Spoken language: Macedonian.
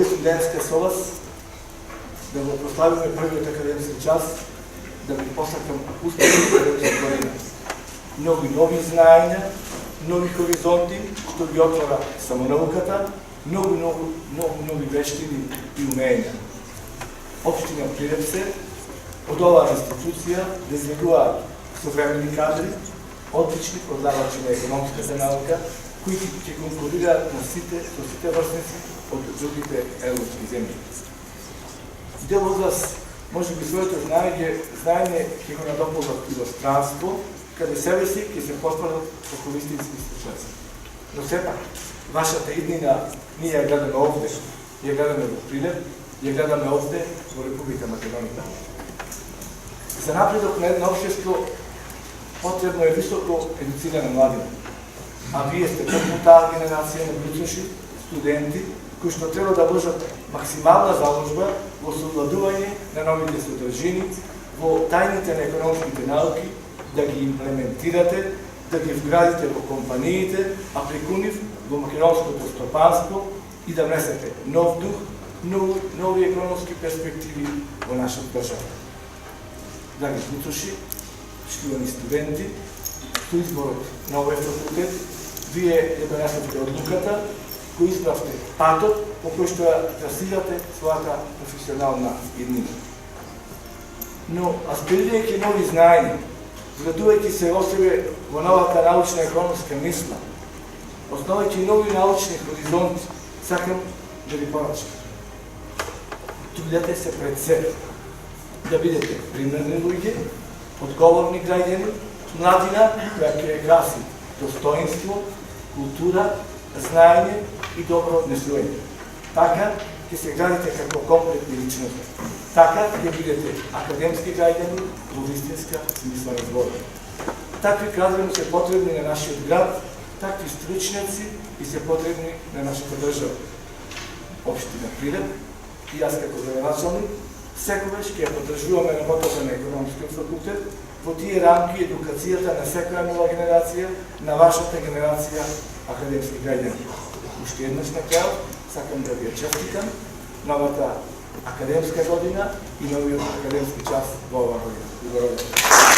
овде студентска со вас, да го прославиме првиот академски час, да ви посакам успешна академска година. Многу нови знаења, нови хоризонти, што ги отвора самонауката, многу нови вештини и умења. Општина Прилеп се од оваа институција да изведуваат современи кадри, одлични продавачи на економската наука, кои ќе конкурираат со сите врсници од другите европски земји. Дел од вас, може би своето знаење ќе го надополнат и во странство, каде себе си ќе се потврдат како вистински случајци. Но сепак, вашата иднина ние ја гледаме овде, ја гледаме во Прилеп, ја гледаме овде во Република Македонија. За напредок на едно општество потребно е високо едуцирана младина. А вие сте токму таа генерација на буdućnosti, студенти, кои што треба да вложат максимална заложба во совладување на новите содржини, во тајните на економските науки, да ги имплементирате, да ги вградите во компаниите, а преку нив во македонското стопанство и да внесете нов дух, нови економски перспективи во нашата држава. Драги буdućности, штивани студенти, со изборот на овој факултет, вие ја донесовте одлуката, кој избравте патот по кој што ја трасирате својата професионална иднина. Но, аспирирајќи нови знаења, вградувајќи се во себе во новата научна економска мисла, основајќи нови научни хоризонти, сакам да ви порачам. Трудете се пред себе, да бидете примерни луѓе, одговорни граѓани, младина која ќе краси достоинство, култура, знаење и добро однесување. Така ќе се градите како комплетни личности. Така ќе бидете академски граѓани во вистинска смисла на зборот. Такви кадри се потребни на нашиот град, такви стручњаци и се потребни на нашата држава. Општина Прилеп и јас како градоначалник секогаш ќе ја поддржуваме работата на економскиот факултет во тие рамки едукацијата на секоја нова генерација, на вашата генерација академски граѓани. Уште еднаш на крај сакам да ви ја честитам новата академска година и новиот академски час во оваа година.